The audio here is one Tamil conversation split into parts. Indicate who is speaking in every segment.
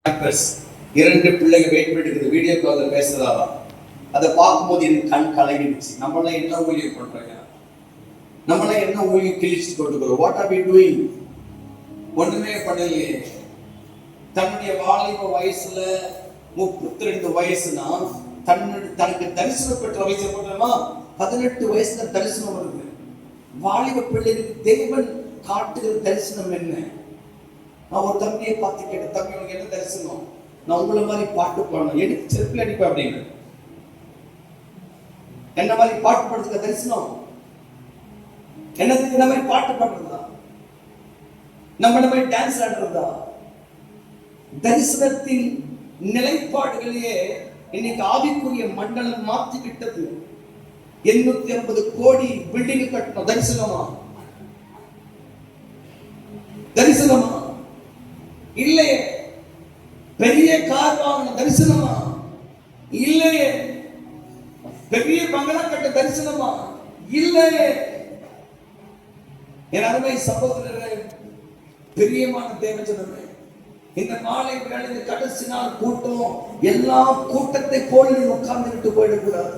Speaker 1: 2 பிள்ளைங்க வெயிட் பண்ணிட்டு வீடியோ கால்ல பேசுறாரா, அதை பார்க்கும்போது என் கண் கலங்கிடுச்சு. நம்மளாம் என்ன ஊழியம் பண்றோங்க, நம்மளாம் என்ன ஊழியம் கிழிச்சு கொண்டுக்கிறோம். What are we doing? ஒண்ணுமே பண்ணலையே. தன்னுடைய வாலிப வயசுல 32 வயசுனா தனக்கு தரிசனம் பெற்ற வயசு போட்டோமா, 18 வயசுல தரிசனம் வருது. வாலிப பிள்ளைகளுக்கு தேவன் காட்டுகிற தரிசனம் என்ன? நான் ஒரு தம்பியை பார்த்து கேட்டேன், தம்பி உனக்கு என்ன தரிசனம்? நான் உங்களை மாதிரி பாட்டு பாடணும், எடுத்து செருப்பில் அடிப்பேன் அப்படின்னு. என்ன மாதிரி பாட்டு பாடுறதுக்கு தரிசனம் என்னது? என்ன மாதிரி பாட்டு பாடுறதா? நம்ம மாதிரி டான்ஸ் ஆடுறதா? தரிசனத்தின் நிலைப்பாடுகளையே இன்னைக்கு ஆவிக்குரிய மண்டலம் மாற்றிக்கிட்டது. 850 கோடி பில்டிங் கட்டணும். தரிசனமா? தரிசனமா? இல்லையே. பெரிய கார் வாங்கணும். தரிசனமா? இல்லையே. பெரிய பங்களா கட்ட தரிசனமா? இல்லையே. என் அருமை சகோதரரே, பிரியமான தேவஜனமே, இந்த மாலை வேளை இந்த கடைசி நாள் கூட்டம், எல்லா கூட்டத்தை போல நீ உட்கார்ந்துட்டு போயிடக்கூடாது.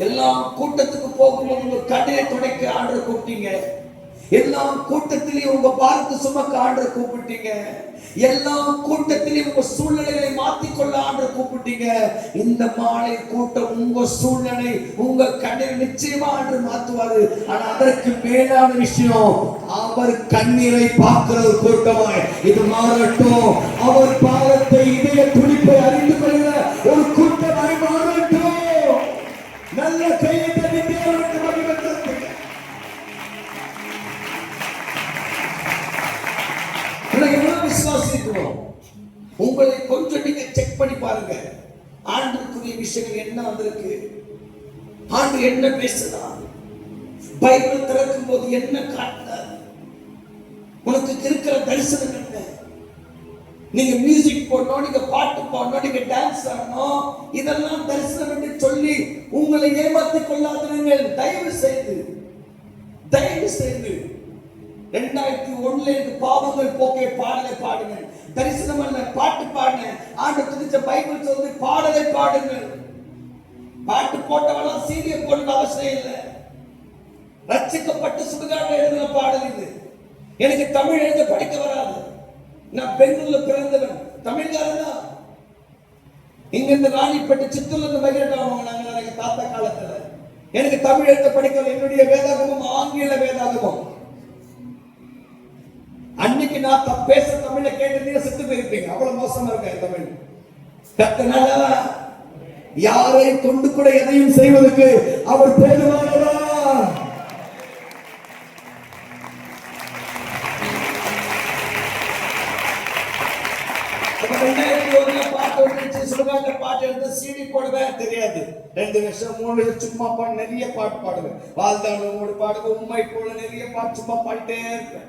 Speaker 1: எல்லா கூட்டத்துக்கு போகும்போது உங்க கடையை துடைக்க ஆண்டரை கூப்பிட்டீங்க. எல்லா கூட்டத்திலையும் உங்க பாரத்தை சுமக்க ஆண்டரை கூப்பிட்டீங்க. எல்லா கூட்டத்திலையும் உங்க சூழ்நிலைகளை மாற்றிக்கொள்ள ஆண்டரை கூப்பிட்டீங்க. இந்த மாலை கூட்டம் உங்க சூழ்நிலை, உங்க கடையை நிச்சயமா ஆண்டு மாற்றுவாரு. ஆனா அதற்கு மேலான விஷயம், அவர் கண்ணீரை பார்க்கிற ஒரு கூட்டமாய் இது மாறட்டும். அவர் பாவத்தை இதய துடிப்பை அறிந்து கொள்கிற ஒரு கூட்டமாய் மாறட்டும். நல்ல கையை தட்டி தேவனுக்கு மகிமை தருங்கள். விசுவாசிக்கிறோம். உங்களை கொஞ்சம் நீங்க செக் பண்ணி பாருங்க. ஆண்டுக்குரிய விஷயங்கள் என்ன வந்திருக்கு, ஆண்டு என்ன பேசுறார், பைபிள் திறக்கும் போது என்ன காட்டுறார், உனக்கு இருக்கிற தரிசனம் என்ன? நீங்க மியூசிக் போடணும், நீங்க பாட்டு பாடணும், நீங்க டான்ஸ் ஆடணும், இதெல்லாம் தரிசனம் என்று சொல்லி உங்களை ஏமாற்றிக் கொள்ளாதீர்கள். தயவு செய்து 2001 எனக்கு பாவங்கள் போக்கே பாடலை பாடுங்க. தரிசனம் அல்ல, பாட்டு பாடுங்க. ஆண்டு துதிச்ச பைபிள் சொல்லி பாடலை பாடுங்க. பாட்டு போட்டவெல்லாம் சீரிய போட அவசியம் இல்லை. ரட்சிக்கப்பட்டு சுடுகாட்டில் எழுதின பாடல் இது. எனக்கு தமிழ் எழுத படிக்க வராது. நான் பெங்களூர்ல பிறந்தவன், தமிழ்காரன் தான். இங்க இருந்து ராணிப்பேட்டை, சித்தூர்ல இருந்து மகிழ்ச்சி நாங்க எனக்கு தாத்தா காலத்துல. எனக்கு தமிழ் எழுத படிக்க, என்னுடைய வேதாகமும் ஆங்கில வேதாகமும். அன்னைக்கு நான் பேச தமிழ கேட்டு செத்து போயிருப்பீங்க. அவ்வளவு மோசமா இருக்க தமிழ். கத்தனால யாரை கொண்டு கூட எதையும் செய்வதற்கு அவர் போதுமானவா. பாட்டு எடுத்து சீடி போடவே தெரியாது. 2 வருஷம் 3 வருஷம் சும்மா பாடு, நிறைய பாட்டு பாடுவேன். வாழ்ந்தாலும் பாடுவேன், உண்மை போல நிறைய பாட்டு சும்மா பாடிட்டே இருப்பேன்.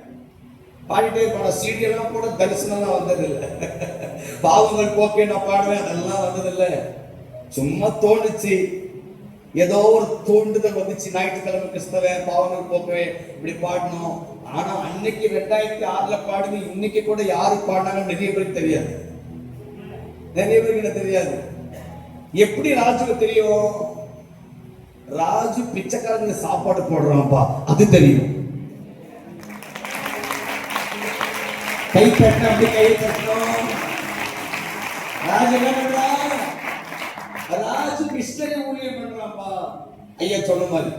Speaker 1: சீடி எல்லாம் கூட தரிசனம் வந்தது இல்லை. பாவங்கள் போக்கே நான் பாடுவேன், அதெல்லாம் வந்ததில்லை. சும்மா தோணுச்சு, ஏதோ ஒரு தோண்டுதல் வந்துச்சு. ஞாயிற்றுக்கிழமை கிறிஸ்தவ பாவங்கள் போக்கவே இப்படி பாடணும். ஆனா அன்னைக்கு 2006 பாடுங்க, இன்னைக்கு கூட யாரு பாடினாங்க நிறைய பேருக்கு தெரியாது. நிறைய பேருக்கு தெரியாது. எப்படி ராஜுக்கு தெரியும்? ராஜு பிச்சைக்காரங்க சாப்பாடு போடுறான்ப்பா, அது தெரியும். கை தட்டணும், அப்படி கை தட்டணும். ராஜு என்ன பண்றான்? ராஜு மிஸ்டரி ஊழியம் பண்றான்ப்பா. ஐயா சொன்ன மாதிரி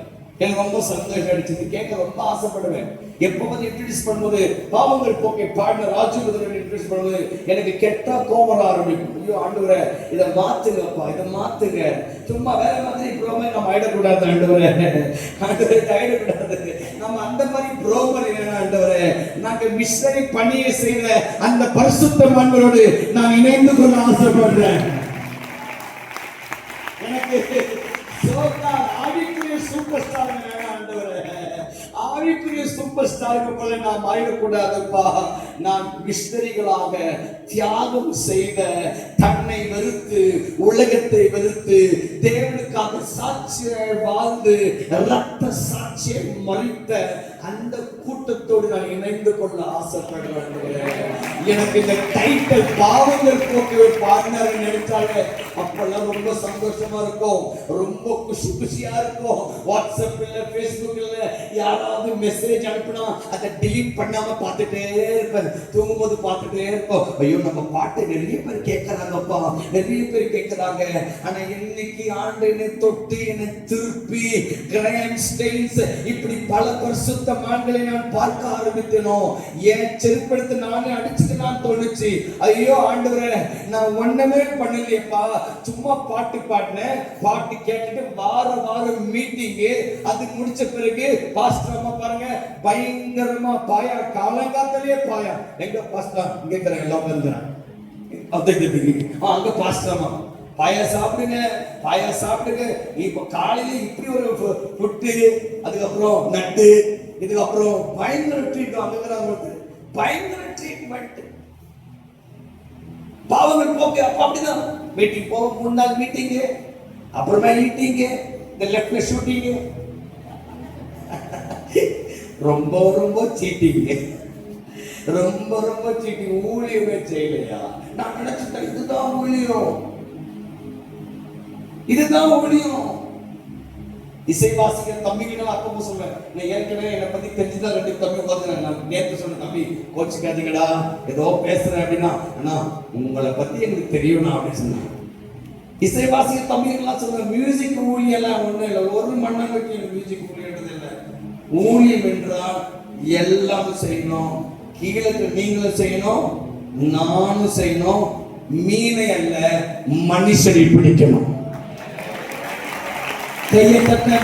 Speaker 1: எனக்கு ரொம்ப சந்தோஷம் அடிச்சது, கேட்க ரொம்ப ஆசைப்படுவேன். எப்ப வந்து இன்ட்ரோடியூஸ் பண்ணும்போது பாவங்கள் போக்கை பாடின ராஜு இன்ட்ரோடியூஸ் பண்ணும்போது எனக்கு கெட்டா கோபம் ஆரம்பிக்கும். ஐயோ ஆண்டவரே, இதை மாத்துங்கப்பா, இதை மாத்துங்க. சும்மா வேற மாதிரி ப்ரோமே நம்ம ஆயிடக்கூடாது ஆண்டவரே. ஆண்டவரே ஆயிடக்கூடாது. நம்ம அந்த மாதிரி ப்ரோமர் இல்லைன்னா ஆண்டவரே, நாங்க மிஷனரி பணியை செய்த அந்த பரிசுத்தவான்களோடு நான் இணைந்து கொள்ள ஆசைப்படுறேன். எனக்கு ஆவிக்குரிய சூப்பர் ஸ்டார் ஆண்டவரே, ஆவிக்குரிய சூப்பர் ஸ்டாருக்கு போல நாம் ஆயிடக்கூடாதுப்பா. நான் மிஷனரிகளாக தியாகம் செய்த, தன்னை வெறுத்து, உலகத்தை வெறுத்து, தேவனுக்காக சாட்சியை வாழ்ந்து, ரத்த சாட்சியை மறித்த அந்த கூட்டத்தோடு நான் இணைந்து கொள்ள ஆசைப்படுறேன். எனக்கு இந்த டைட்டில் பாவங்கள் போக்கவே பார்ட்னர் நினைச்சாலே அப்பெல்லாம் ரொம்ப சந்தோஷமா இருக்கும், ரொம்ப குஷியா இருக்கும். வாட்ஸ்அப்ல ஃபேஸ்புக்ல யாராவது மெசேஜ் அனுப்புனா அதை delete பண்ணாம பார்த்துட்டே இருப்பேன். தூங்கும்போது பார்த்துட்டே இருப்போம். ஐயோ நம்ம பாட்டு நிறைய பேர் கேட்கறாங்கப்பா, நிறைய பேர் கேட்கறாங்க. ஆனா இன்னைக்கு ஆண்டு என்னை தொட்டு என்னை திருப்பி கிரைம் ஸ்டெயின்ஸ் இப்படி பல பரிசுத்தமான்களை நான் பார்க்க ஆரம்பித்தேனோ, என் செருப்படுத்து நானே அடிச்சுட்டு நான் தோணுச்சு. ஐயோ ஆண்டவரே, நான் ஒண்ணுமே பண்ணலையப்பா, சும்மா பாட்டு பாடினேன். பாட்டு கேட்டுட்டு வாரம் மீட்டிங்கு, அது முடிச்ச பிறகு பாஸ்டர் அம்மா பாருங்க பயங்கரமா பாயா, காலங்காத்திலேயே பாயா. எங்க பாஸ்டர் இங்க இருக்கிற எல்லாம் வந்துறாங்க, அங்க பாஸ்டர் அம்மா பாயா சாப்பிடுங்க, பாயா சாப்பிடுங்க. இப்ப காலையில இப்படி ஒரு புட்டு, அதுக்கப்புறம் நட்டு, இதுக்கப்புறம் பயங்கர ட்ரீட் வாங்குறாங்க, பயங்கர ட்ரீட்மெண்ட். பாவங்கள் போக்கு அப்ப அப்படிதான். மீட்டிங் போக 3 நாள் மீட்டிங், அப்புறமா ஈட்டிங், இந்த லெஃப்ட்ல ஷூட்டிங், ரொம்ப சீட்டிங், ரொம்ப சீட்டிங். ஊழியமே செய்யலையா? நான் நினைச்சிட்டேன் இதுதான் ஊழியம், இதுதான் ஊழியம். இசைவாசிகள் தம்பிகள் அப்போ சொல்றேன், நான் ஏற்கனவே என்னை பத்தி தெரிஞ்சுதான் 2 தம்பி உட்காந்து நான் நேற்று சொன்ன, தம்பி கோச்சுக்காதீங்கடா ஏதோ பேசுறேன் அப்படின்னா, அண்ணா உங்களை பத்தி எனக்கு தெரியும்னா அப்படின்னு சொன்னாங்க. இசைவாசிகள் தம்பிகள்லாம் சொல்றேன், மியூசிக் ஊழியெல்லாம் ஒண்ணும் இல்லை, ஒரு மண்ணங்களுக்கு மியூசிக் ஊழியன்றது இல்லை. ஊழியம் என்றால் எல்லாம் செய்யணும், கீழே நீங்களும் செய்யணும், நானும் செய்யணும். மீனை அல்ல மனுஷனை பிடிக்கணும். கையை தட்டினா